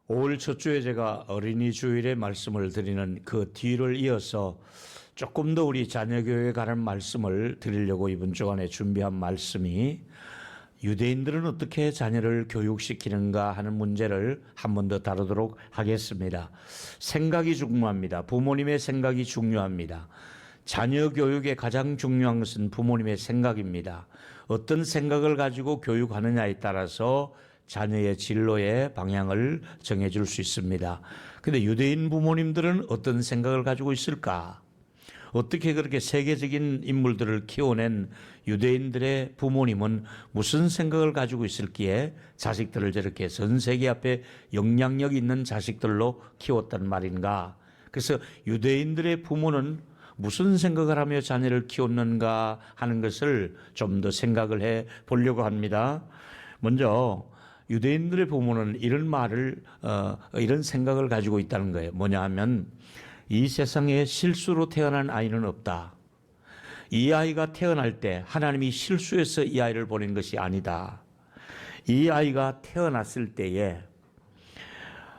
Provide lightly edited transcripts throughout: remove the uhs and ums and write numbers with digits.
5월 첫 주에 제가 어린이 주일에 말씀을 드리는 그 뒤를 이어서 조금 더 우리 자녀교회에 관한 말씀을 드리려고 이번 주간에 준비한 말씀이 유대인들은 어떻게 자녀를 교육시키는가 하는 문제를 한 번 더 다루도록 하겠습니다. 생각이 중요합니다. 부모님의 생각이 중요합니다. 자녀 교육에 가장 중요한 것은 부모님의 생각입니다. 어떤 생각을 가지고 교육하느냐에 따라서 자녀의 진로의 방향을 정해줄 수 있습니다. 그런데 유대인 부모님들은 어떤 생각을 가지고 있을까? 어떻게 그렇게 세계적인 인물들을 키워낸 유대인들의 부모님은 무슨 생각을 가지고 있을기에 자식들을 저렇게 전 세계 앞에 영향력 있는 자식들로 키웠단 말인가? 그래서 유대인들의 부모는 무슨 생각을 하며 자녀를 키웠는가 하는 것을 좀 더 생각을 해 보려고 합니다. 먼저 유대인들의 부모는 이런 생각을 가지고 있다는 거예요. 뭐냐 하면 이 세상에 실수로 태어난 아이는 없다. 이 아이가 태어날 때 하나님이 실수해서 이 아이를 보낸 것이 아니다. 이 아이가 태어났을 때에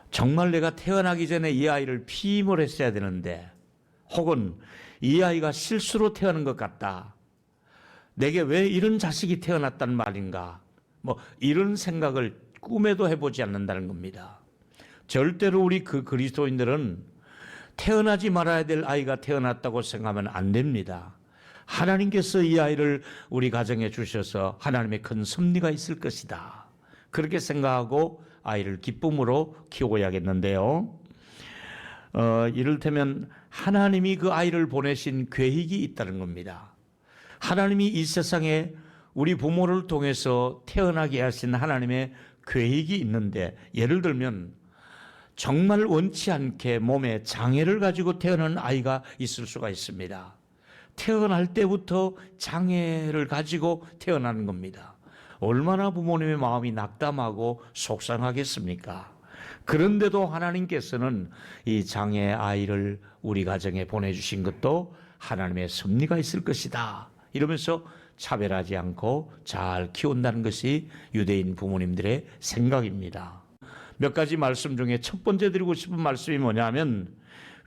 정말 내가 태어나기 전에 이 아이를 피임을 했어야 되는데, 혹은 이 아이가 실수로 태어난 것 같다. 내게 왜 이런 자식이 태어났단 말인가? 이런 생각을 꿈에도 해보지 않는다는 겁니다. 절대로 우리 그리스도인들은 태어나지 말아야 될 아이가 태어났다고 생각하면 안 됩니다. 하나님께서 이 아이를 우리 가정에 주셔서 하나님의 큰 섭리가 있을 것이다. 그렇게 생각하고 아이를 기쁨으로 키워야겠는데요. 이를테면 하나님이 그 아이를 보내신 계획이 있다는 겁니다. 하나님이 이 세상에 우리 부모를 통해서 태어나게 하신 하나님의 계획이 있는데, 예를 들면 정말 원치 않게 몸에 장애를 가지고 태어난 아이가 있을 수가 있습니다. 태어날 때부터 장애를 가지고 태어나는 겁니다. 얼마나 부모님의 마음이 낙담하고 속상하겠습니까? 그런데도 하나님께서는 이 장애 아이를 우리 가정에 보내주신 것도 하나님의 섭리가 있을 것이다. 이러면서 차별하지 않고 잘 키운다는 것이 유대인 부모님들의 생각입니다. 몇 가지 말씀 중에 첫 번째 드리고 싶은 말씀이 뭐냐면,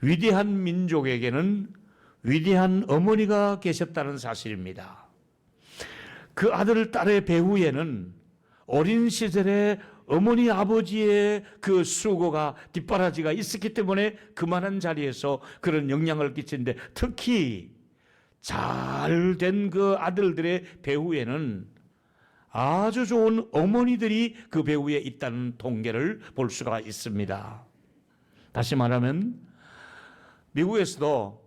위대한 민족에게는 위대한 어머니가 계셨다는 사실입니다. 그 아들, 딸의 배후에는 어린 시절에 어머니, 아버지의 그 수고가 뒷바라지가 있었기 때문에 그만한 자리에서 그런 영향을 끼치는데, 특히 잘된 그 아들들의 배후에는 아주 좋은 어머니들이 그 배후에 있다는 통계를 볼 수가 있습니다. 다시 말하면 미국에서도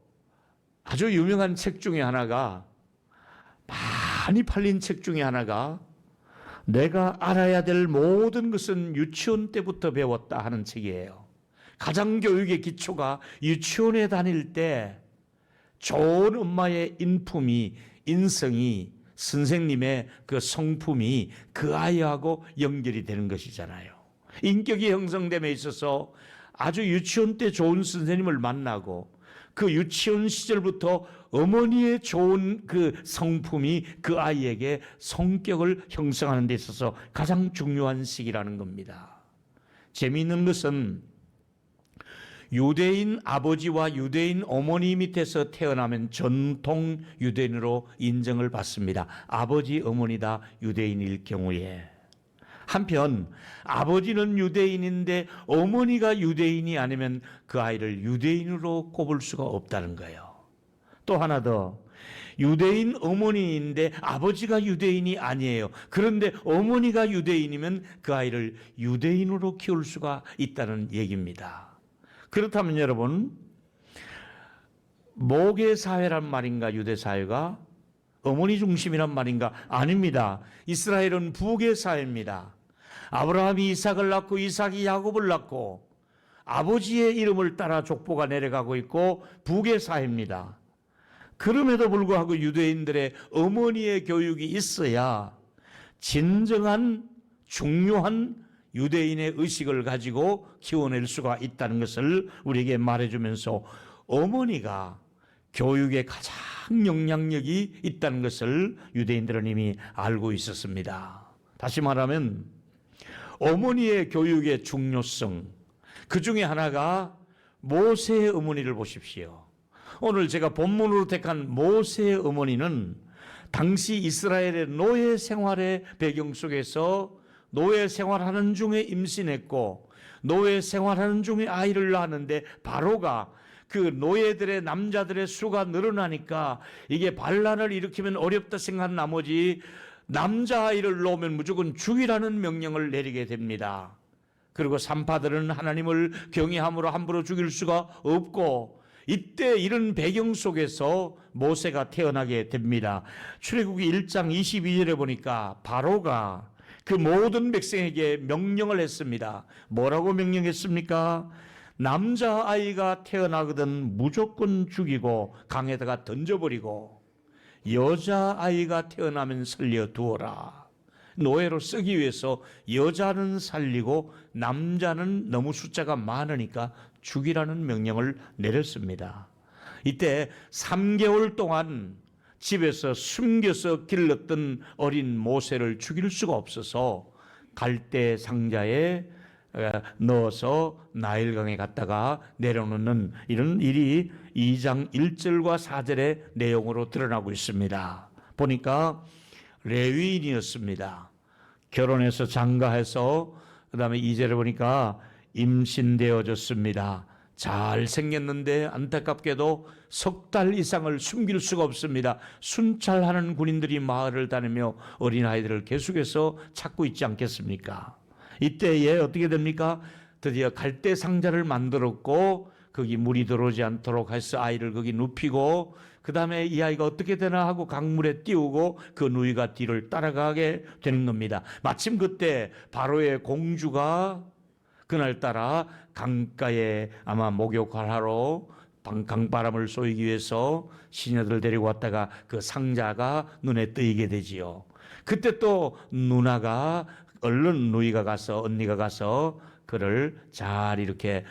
아주 유명한 책 중에 하나가, 많이 팔린 책 중에 하나가 내가 알아야 될 모든 것은 유치원 때부터 배웠다 하는 책이에요. 가정교육의 기초가 유치원에 다닐 때 좋은 엄마의 인성이, 선생님의 그 성품이 그 아이하고 연결이 되는 것이잖아요. 인격이 형성됨에 있어서 아주 유치원 때 좋은 선생님을 만나고 그 유치원 시절부터 어머니의 좋은 그 성품이 그 아이에게 성격을 형성하는 데 있어서 가장 중요한 시기라는 겁니다. 재미있는 것은 유대인 아버지와 유대인 어머니 밑에서 태어나면 전통 유대인으로 인정을 받습니다. 아버지, 어머니 다 유대인일 경우에. 한편 아버지는 유대인인데 어머니가 유대인이 아니면 그 아이를 유대인으로 꼽을 수가 없다는 거예요. 또 하나 더, 유대인 어머니인데 아버지가 유대인이 아니에요. 그런데 어머니가 유대인이면 그 아이를 유대인으로 키울 수가 있다는 얘기입니다. 그렇다면 여러분, 모계 사회란 말인가, 유대 사회가? 어머니 중심이란 말인가? 아닙니다. 이스라엘은 부계 사회입니다. 아브라함이 이삭을 낳고 이삭이 야곱을 낳고 아버지의 이름을 따라 족보가 내려가고 있고 부계 사회입니다. 그럼에도 불구하고 유대인들의 어머니의 교육이 있어야 진정한 중요한 유대인의 의식을 가지고 키워낼 수가 있다는 것을 우리에게 말해주면서, 어머니가 교육에 가장 영향력이 있다는 것을 유대인들은 이미 알고 있었습니다. 다시 말하면 어머니의 교육의 중요성, 그 중에 하나가 모세의 어머니를 보십시오. 오늘 제가 본문으로 택한 모세의 어머니는 당시 이스라엘의 노예 생활의 배경 속에서 노예 생활하는 중에 임신했고 노예 생활하는 중에 아이를 낳았는데 바로가 그 노예들의 남자들의 수가 늘어나니까 이게 반란을 일으키면 어렵다 생각한 나머지 남자아이를 놓으면 무조건 죽이라는 명령을 내리게 됩니다. 그리고 산파들은 하나님을 경외함으로 함부로 죽일 수가 없고 이때 이런 배경 속에서 모세가 태어나게 됩니다. 출애굽기 1장 22절에 보니까 바로가 그 모든 백성에게 명령을 했습니다. 뭐라고 명령했습니까? 남자아이가 태어나거든 무조건 죽이고 강에다가 던져버리고 여자아이가 태어나면 살려두어라. 노예로 쓰기 위해서 여자는 살리고 남자는 너무 숫자가 많으니까 죽이라는 명령을 내렸습니다. 이때 3개월 동안 집에서 숨겨서 길렀던 어린 모세를 죽일 수가 없어서 갈대 상자에 넣어서 나일강에 갔다가 내려놓는 이런 일이 2장 1절과 4절의 내용으로 드러나고 있습니다. 보니까 레위인이었습니다. 결혼해서 장가해서 그 다음에 2절에 보니까 임신되어졌습니다. 잘생겼는데 안타깝게도 석 달 이상을 숨길 수가 없습니다. 순찰하는 군인들이 마을을 다니며 어린아이들을 계속해서 찾고 있지 않겠습니까? 이때에 어떻게 됩니까? 드디어 갈대 상자를 만들었고 거기 물이 들어오지 않도록 해서 아이를 거기 눕히고 그 다음에 이 아이가 어떻게 되나 하고 강물에 띄우고 그 누이가 뒤를 따라가게 되는 겁니다. 마침 그때 바로의 공주가 그날따라 강가에 아마 목욕을 하러 강바람을 쏘이기 위해서 시녀들을 데리고 왔다가 그 상자가 눈에 띄게 되지요. 그때 또 누나가 얼른 누이가 가서 언니가 가서 그를 잘 이렇게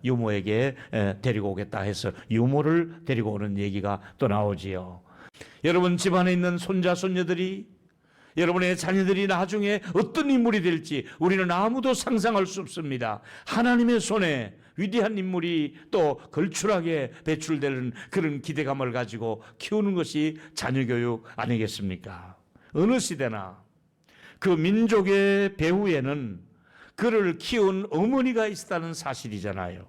유모에게 데리고 오겠다 해서 유모를 데리고 오는 얘기가 또 나오지요. 여러분 집안에 있는 손자 손녀들이 여러분의 자녀들이 나중에 어떤 인물이 될지 우리는 아무도 상상할 수 없습니다. 하나님의 손에 위대한 인물이 또 걸출하게 배출되는 그런 기대감을 가지고 키우는 것이 자녀교육 아니겠습니까? 어느 시대나 그 민족의 배후에는 그를 키운 어머니가 있다는 사실이잖아요.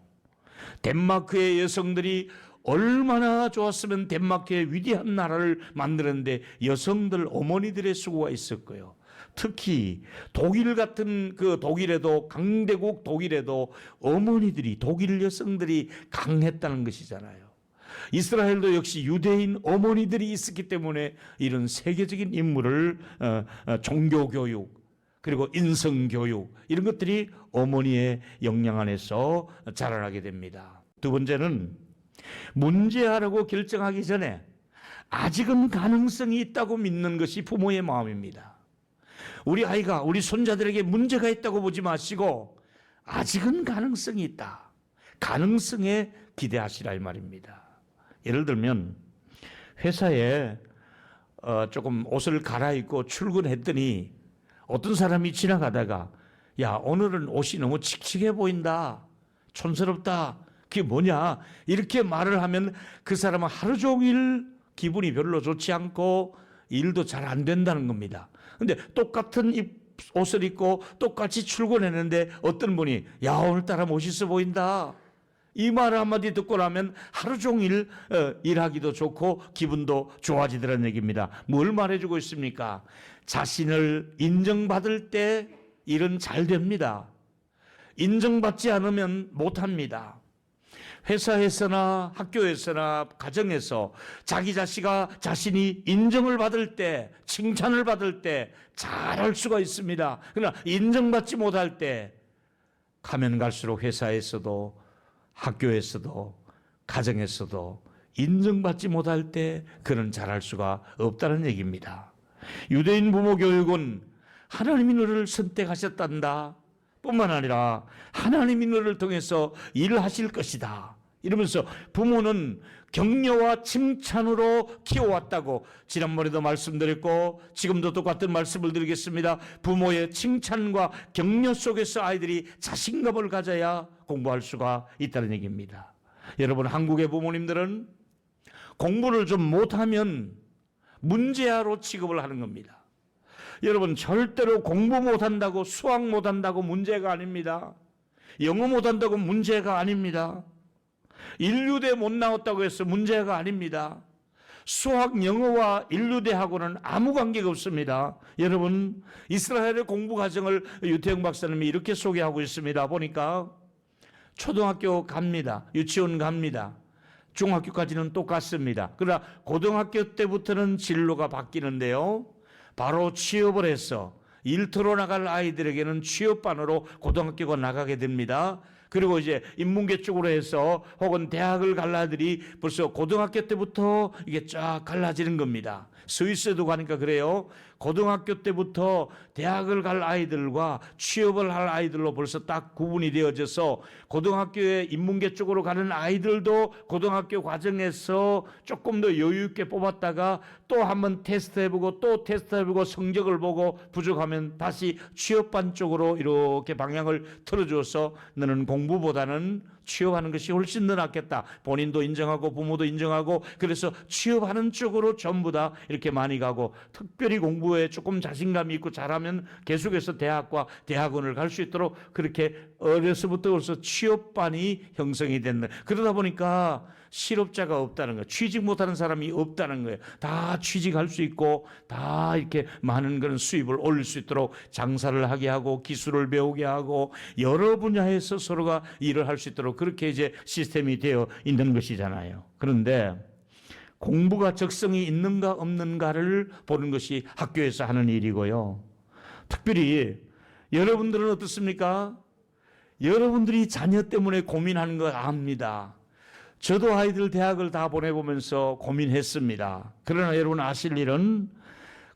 덴마크의 여성들이 얼마나 좋았으면 덴마크의 위대한 나라를 만드는데 여성들 어머니들의 수고가 있었고요. 특히 독일 같은 그 독일에도 강대국 독일에도 어머니들이 독일 여성들이 강했다는 것이잖아요. 이스라엘도 역시 유대인 어머니들이 있었기 때문에 이런 세계적인 인물을 종교교육 그리고 인성교육 이런 것들이 어머니의 영향 안에서 자라나게 됩니다. 두 번째는 문제하라고 결정하기 전에 아직은 가능성이 있다고 믿는 것이 부모의 마음입니다. 우리 아이가 우리 손자들에게 문제가 있다고 보지 마시고 아직은 가능성이 있다. 가능성에 기대하시라 이 말입니다. 예를 들면 회사에 조금 옷을 갈아입고 출근했더니 어떤 사람이 지나가다가 야 오늘은 옷이 너무 칙칙해 보인다. 촌스럽다. 그게 뭐냐 이렇게 말을 하면 그 사람은 하루 종일 기분이 별로 좋지 않고 일도 잘 안 된다는 겁니다. 근데 똑같은 옷을 입고 똑같이 출근했는데 어떤 분이 야 오늘따라 멋있어 보인다. 이 말 한마디 듣고 나면 하루 종일 일하기도 좋고 기분도 좋아지더라는 얘기입니다. 뭘 말해주고 있습니까? 자신을 인정받을 때 일은 잘 됩니다. 인정받지 않으면 못합니다. 회사에서나 학교에서나 가정에서 자기 자신이 인정을 받을 때 칭찬을 받을 때 잘할 수가 있습니다. 그러나 인정받지 못할 때 가면 갈수록 회사에서도 학교에서도 가정에서도 인정받지 못할 때 그는 잘할 수가 없다는 얘기입니다. 유대인 부모 교육은 하나님이 너를 선택하셨단다 뿐만 아니라 하나님이 너를 통해서 일을 하실 것이다 이러면서 부모는 격려와 칭찬으로 키워왔다고 지난번에도 말씀드렸고 지금도 똑같은 말씀을 드리겠습니다. 부모의 칭찬과 격려 속에서 아이들이 자신감을 가져야 공부할 수가 있다는 얘기입니다. 여러분, 한국의 부모님들은 공부를 좀 못하면 문제아로 취급을 하는 겁니다. 여러분, 절대로 공부 못한다고 수학 못한다고 문제가 아닙니다. 영어 못한다고 문제가 아닙니다. 인류대 못 나왔다고 해서 문제가 아닙니다. 수학, 영어와 인류대하고는 아무 관계가 없습니다. 여러분, 이스라엘의 공부 과정을 유태영 박사님이 이렇게 소개하고 있습니다. 보니까 초등학교 갑니다. 유치원 갑니다. 중학교까지는 똑같습니다. 그러나 고등학교 때부터는 진로가 바뀌는데요. 바로 취업을 해서 일터로 나갈 아이들에게는 취업반으로 고등학교가 나가게 됩니다. 그리고 이제 인문계 쪽으로 해서 혹은 대학을 갈 아이들이 벌써 고등학교 때부터 이게 쫙 갈라지는 겁니다. 스위스에도 가니까 그래요. 고등학교 때부터 대학을 갈 아이들과 취업을 할 아이들로 벌써 딱 구분이 되어져서 고등학교에 인문계 쪽으로 가는 아이들도 고등학교 과정에서 조금 더 여유 있게 뽑았다가 또 한번 테스트 해보고 또 테스트 해보고 성적을 보고 부족하면 다시 취업반 쪽으로 이렇게 방향을 틀어줘서 너는 공부보다는 취업하는 것이 훨씬 더 낫겠다. 본인도 인정하고 부모도 인정하고 그래서 취업하는 쪽으로 전부 다 이렇게 많이 가고 특별히 공부에 조금 자신감이 있고 잘하면 계속해서 대학과 대학원을 갈 수 있도록 그렇게 어려서부터 벌써 취업반이 형성이 됐는. 그러다 보니까 실업자가 없다는 거예요. 취직 못하는 사람이 없다는 거예요. 다 취직할 수 있고 다 이렇게 많은 그런 수입을 올릴 수 있도록 장사를 하게 하고 기술을 배우게 하고 여러 분야에서 서로가 일을 할 수 있도록 그렇게 이제 시스템이 되어 있는 것이잖아요. 그런데 공부가 적성이 있는가 없는가를 보는 것이 학교에서 하는 일이고요. 특별히 여러분들은 어떻습니까? 여러분들이 자녀 때문에 고민하는 거 압니다. 저도 아이들 대학을 다 보내보면서 고민했습니다. 그러나 여러분 아실 일은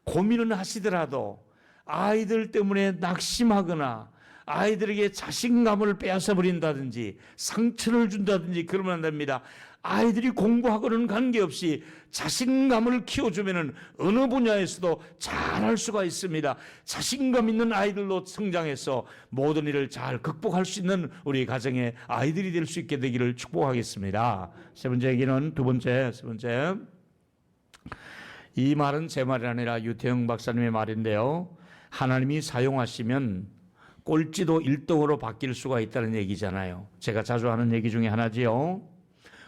고민은 하시더라도 아이들 때문에 낙심하거나 아이들에게 자신감을 빼앗아 버린다든지 상처를 준다든지 그러면 안 됩니다. 아이들이 공부하고는 관계없이 자신감을 키워주면 어느 분야에서도 잘할 수가 있습니다. 자신감 있는 아이들로 성장해서 모든 일을 잘 극복할 수 있는 우리 가정의 아이들이 될 수 있게 되기를 축복하겠습니다. 세 번째 얘기는 세 번째. 이 말은 제 말이 아니라 유태영 박사님의 말인데요. 하나님이 사용하시면 꼴찌도 1등으로 바뀔 수가 있다는 얘기잖아요. 제가 자주 하는 얘기 중에 하나지요.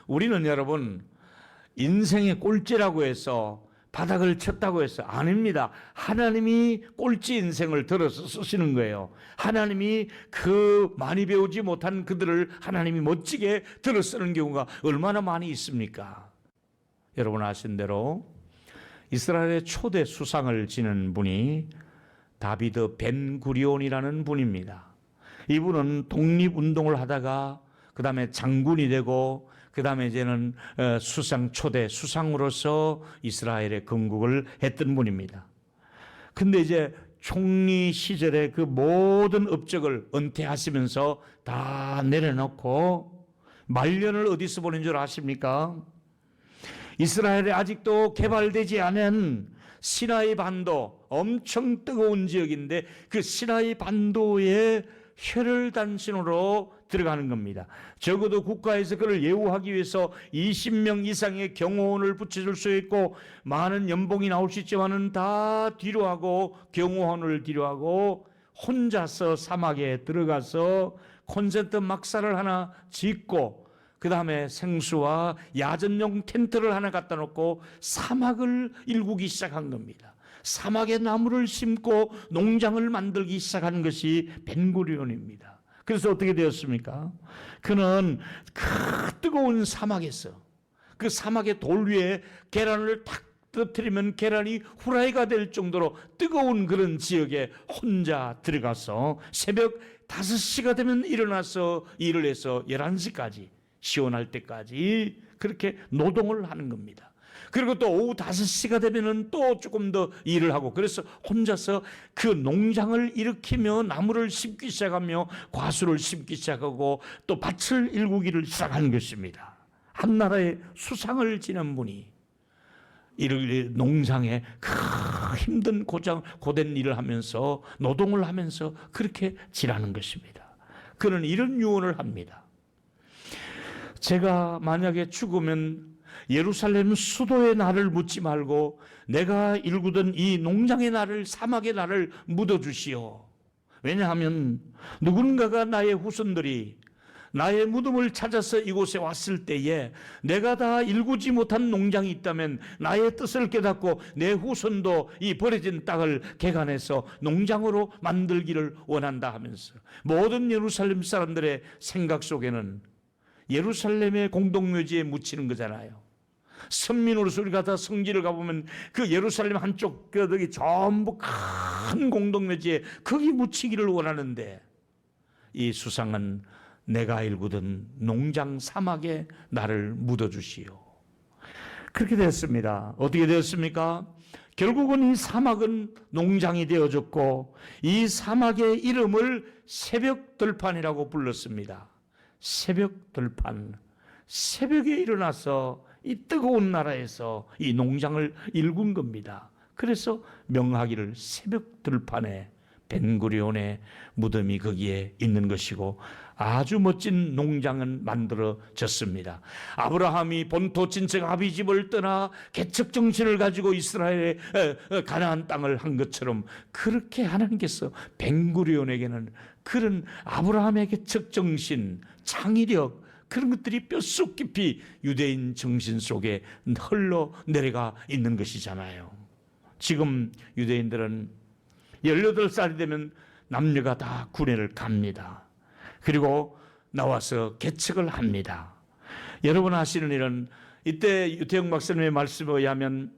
우리는 여러분 인생의 꼴찌라고 해서 바닥을 쳤다고 해서 아닙니다. 하나님이 꼴찌 인생을 들어서 쓰시는 거예요. 하나님이 그 많이 배우지 못한 그들을 하나님이 멋지게 들어 쓰는 경우가 얼마나 많이 있습니까? 여러분 아신 대로 이스라엘의 초대 수상을 지닌 분이 다비드 벤구리온이라는 분입니다. 이분은 독립운동을 하다가 그 다음에 장군이 되고 그 다음에 이제는 초대 수상으로서 이스라엘의 건국을 했던 분입니다. 근데 이제 총리 시절에 그 모든 업적을 은퇴하시면서 다 내려놓고 말년을 어디서 보낸 줄 아십니까? 이스라엘에 아직도 개발되지 않은 시나이 반도, 엄청 뜨거운 지역인데 그 시나이 반도에 혈혈단신으로 들어가는 겁니다. 적어도 국가에서 그를 예우하기 위해서 20명 이상의 경호원을 붙여줄 수 있고 많은 연봉이 나올 수 있지만은 다 뒤로 하고 경호원을 뒤로 하고 혼자서 사막에 들어가서 콘센트 막사를 하나 짓고 그 다음에 생수와 야전용 텐트를 하나 갖다 놓고 사막을 일구기 시작한 겁니다. 사막에 나무를 심고 농장을 만들기 시작한 것이 벤구리온입니다. 그래서 어떻게 되었습니까? 그는 그 뜨거운 사막에서 그 사막의 돌 위에 계란을 탁 떨어뜨리면 계란이 후라이가 될 정도로 뜨거운 그런 지역에 혼자 들어가서 새벽 5시가 되면 일어나서 일을 해서 11시까지 시원할 때까지 그렇게 노동을 하는 겁니다. 그리고 또 오후 5시가 되면은 또 조금 더 일을 하고 그래서 혼자서 그 농장을 일으키며 나무를 심기 시작하며 과수를 심기 시작하고 또 밭을 일구기를 시작하는 것입니다. 한 나라의 수상을 지낸 분이 이를 농장에 힘든 고된 일을 하면서 노동을 하면서 그렇게 지라는 것입니다. 그는 이런 유언을 합니다. 제가 만약에 죽으면 예루살렘 수도의 나를 묻지 말고 내가 일구던 이 농장의 나를, 사막의 나를 묻어주시오. 왜냐하면 누군가가 나의 후손들이 나의 무덤을 찾아서 이곳에 왔을 때에 내가 다 일구지 못한 농장이 있다면 나의 뜻을 깨닫고 내 후손도 이 버려진 땅을 개간해서 농장으로 만들기를 원한다 하면서 모든 예루살렘 사람들의 생각 속에는 예루살렘의 공동묘지에 묻히는 거잖아요. 선민으로서 우리가 다 성지를 가보면 그 예루살렘 한쪽 뼈덕이 전부 큰 공동묘지에 거기 묻히기를 원하는데 이 수상은 내가 일구던 농장 사막에 나를 묻어주시오. 그렇게 됐습니다. 어떻게 되었습니까? 결국은 이 사막은 농장이 되어졌고 이 사막의 이름을 새벽들판이라고 불렀습니다. 새벽들판. 새벽에 일어나서 이 뜨거운 나라에서 이 농장을 일군 겁니다. 그래서 명하기를 새벽들판에 벤구리온의 무덤이 거기에 있는 것이고 아주 멋진 농장은 만들어졌습니다. 아브라함이 본토 친척 아비집을 떠나 개척 정신을 가지고 이스라엘의 가나안 땅을 한 것처럼 그렇게 하나님께서 벤구리온에게는 그런 아브라함의 개척 정신, 창의력 그런 것들이 뼛속 깊이 유대인 정신 속에 흘러내려가 있는 것이잖아요. 지금 유대인들은 18살이 되면 남녀가 다 군회를 갑니다. 그리고 나와서 개척을 합니다. 여러분 하시는 일은 이때 유태영 박사님의 말씀에 의하면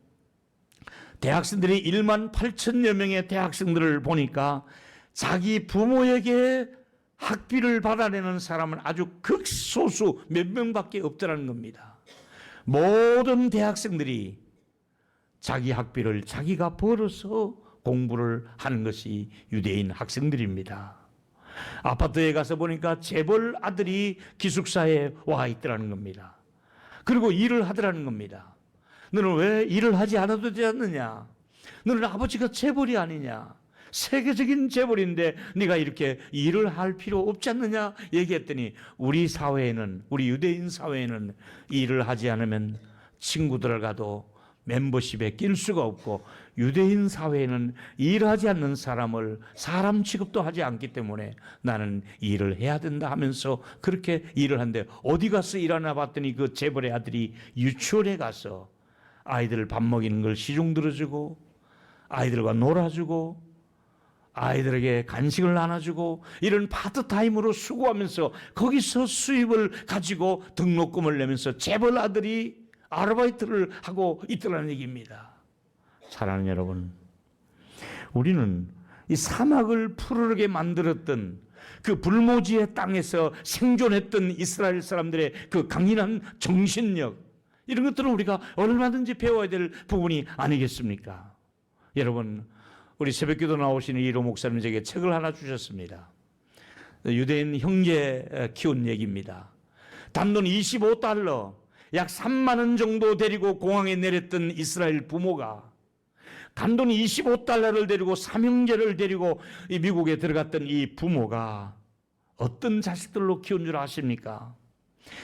대학생들이 1만 8천여 명의 대학생들을 보니까 자기 부모에게 학비를 받아내는 사람은 아주 극소수 몇 명밖에 없더라는 겁니다. 모든 대학생들이 자기 학비를 자기가 벌어서 공부를 하는 것이 유대인 학생들입니다. 아파트에 가서 보니까 재벌 아들이 기숙사에 와 있더라는 겁니다. 그리고 일을 하더라는 겁니다. 너는 왜 일을 하지 않아도 되지 않느냐? 너는 아버지가 재벌이 아니냐? 세계적인 재벌인데 네가 이렇게 일을 할 필요 없지 않느냐? 얘기했더니 우리 사회에는, 우리 유대인 사회에는 일을 하지 않으면 친구들 가도 멤버십에 낄 수가 없고 유대인 사회에는 일하지 않는 사람을 사람 취급도 하지 않기 때문에 나는 일을 해야 된다 하면서 그렇게 일을 하는데 어디 가서 일하나 봤더니 그 재벌의 아들이 유치원에 가서 아이들 밥 먹이는 걸 시중 들어주고 아이들과 놀아주고 아이들에게 간식을 나눠주고 이런 파트타임으로 수고하면서 거기서 수입을 가지고 등록금을 내면서 재벌 아들이 아르바이트를 하고 있더라는 얘기입니다. 사랑하는 여러분, 우리는 이 사막을 푸르르게 만들었던 그 불모지의 땅에서 생존했던 이스라엘 사람들의 그 강인한 정신력 이런 것들은 우리가 얼마든지 배워야 될 부분이 아니겠습니까? 여러분, 우리 새벽기도 나오시는 이로 목사님 제게 책을 하나 주셨습니다. 유대인 형제 키운 얘기입니다. 단돈 25달러 약 3만 원 정도 데리고 공항에 내렸던 이스라엘 부모가 단돈 25달러를 데리고 삼형제를 데리고 미국에 들어갔던 이 부모가 어떤 자식들로 키운 줄 아십니까?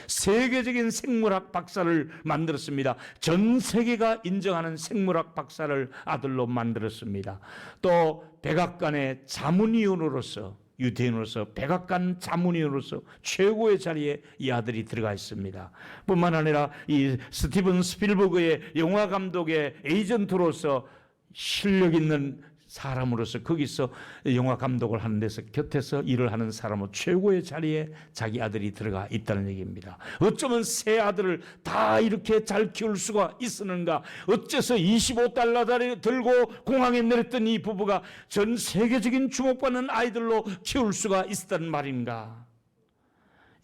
세계적인 생물학 박사를 만들었습니다. 전 세계가 인정하는 생물학 박사를 아들로 만들었습니다. 또 백악관의 자문위원으로서 유대인으로서 백악관 자문위원으로서 최고의 자리에 이 아들이 들어가 있습니다. 뿐만 아니라 이 스티븐 스필버그의 영화 감독의 에이전트로서 실력 있는 사람으로서 거기서 영화 감독을 하는 데서 곁에서 일을 하는 사람으로 최고의 자리에 자기 아들이 들어가 있다는 얘기입니다. 어쩌면 세 아들을 다 이렇게 잘 키울 수가 있었는가? 어째서 25달러 들고 공항에 내렸던 이 부부가 전 세계적인 주목받는 아이들로 키울 수가 있었단 말인가?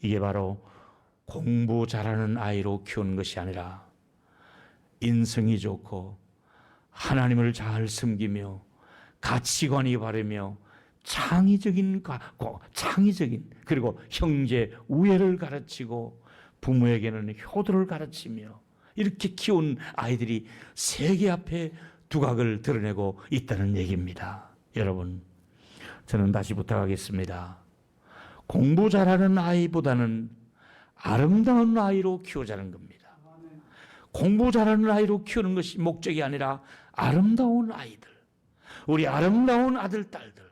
이게 바로 공부 잘하는 아이로 키우는 것이 아니라 인성이 좋고 하나님을 잘 섬기며 가치관이 바르며 창의적인 그리고 형제 우애를 가르치고 부모에게는 효도를 가르치며 이렇게 키운 아이들이 세계 앞에 두각을 드러내고 있다는 얘기입니다. 여러분, 저는 다시 부탁하겠습니다. 공부 잘하는 아이보다는 아름다운 아이로 키우자는 겁니다. 공부 잘하는 아이로 키우는 것이 목적이 아니라 아름다운 아이들, 우리 아름다운 아들, 딸들,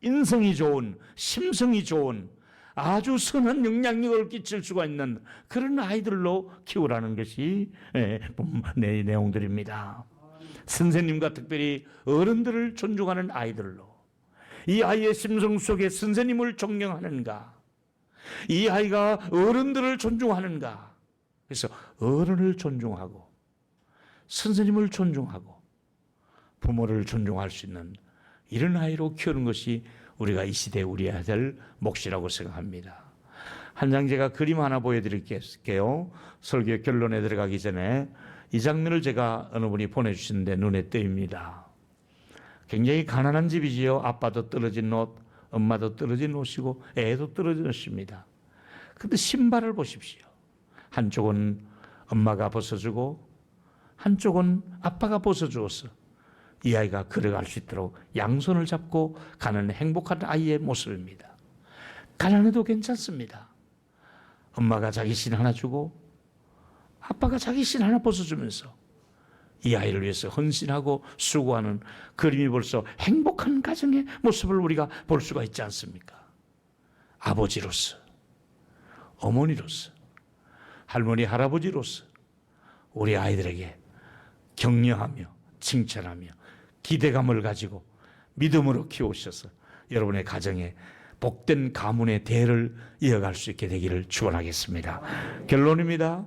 인성이 좋은, 심성이 좋은, 아주 선한 영향력을 끼칠 수가 있는 그런 아이들로 키우라는 것이 내 내용들입니다. 선생님과 특별히 어른들을 존중하는 아이들로, 이 아이의 심성 속에 선생님을 존경하는가, 이 아이가 어른들을 존중하는가. 그래서 어른을 존중하고 선생님을 존중하고 부모를 존중할 수 있는 이런 아이로 키우는 것이 우리가 이 시대에 우리 아들 몫이라고 생각합니다. 한 장 제가 그림 하나 보여드릴게요. 설교 결론에 들어가기 전에 이 장면을 제가 어느 분이 보내주시는데 눈에 띄입니다. 굉장히 가난한 집이지요. 아빠도 떨어진 옷, 엄마도 떨어진 옷이고 애도 떨어진 옷입니다. 그런데 신발을 보십시오. 한쪽은 엄마가 벗어주고 한쪽은 아빠가 벗어주어서 이 아이가 걸어갈 수 있도록 양손을 잡고 가는 행복한 아이의 모습입니다. 가난해도 괜찮습니다. 엄마가 자기 신 하나 주고 아빠가 자기 신 하나 벗어주면서 이 아이를 위해서 헌신하고 수고하는 그림이 벌써 행복한 가정의 모습을 우리가 볼 수가 있지 않습니까? 아버지로서, 어머니로서, 할머니, 할아버지로서 우리 아이들에게 격려하며 칭찬하며 기대감을 가지고 믿음으로 키우셔서 여러분의 가정에 복된 가문의 대를 이어갈 수 있게 되기를 축원하겠습니다. 결론입니다.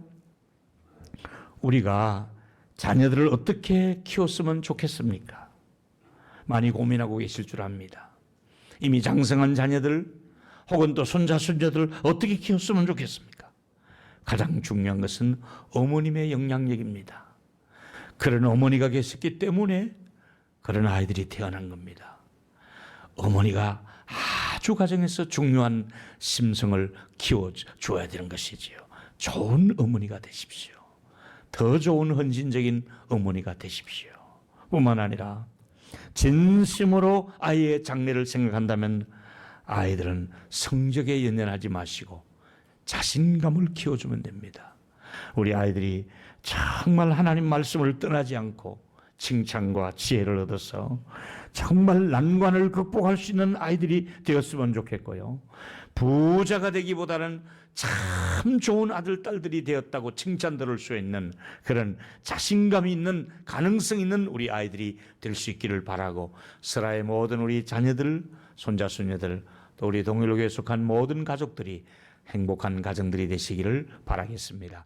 우리가 자녀들을 어떻게 키웠으면 좋겠습니까? 많이 고민하고 계실 줄 압니다. 이미 장성한 자녀들 혹은 또 손자, 손녀들 어떻게 키웠으면 좋겠습니까? 가장 중요한 것은 어머님의 영향력입니다. 그런 어머니가 계셨기 때문에 그런 아이들이 태어난 겁니다. 어머니가 아주 가정에서 중요한 심성을 키워줘야 되는 것이지요. 좋은 어머니가 되십시오. 더 좋은 헌신적인 어머니가 되십시오. 뿐만 아니라 진심으로 아이의 장래를 생각한다면 아이들은 성적에 연연하지 마시고 자신감을 키워주면 됩니다. 우리 아이들이 정말 하나님 말씀을 떠나지 않고 칭찬과 지혜를 얻어서 정말 난관을 극복할 수 있는 아이들이 되었으면 좋겠고요. 부자가 되기보다는 참 좋은 아들, 딸들이 되었다고 칭찬 들을 수 있는 그런 자신감이 있는 가능성 있는 우리 아이들이 될 수 있기를 바라고 스라의 모든 우리 자녀들, 손자, 손녀들 또 우리 동일교회에 속한 모든 가족들이 행복한 가정들이 되시기를 바라겠습니다.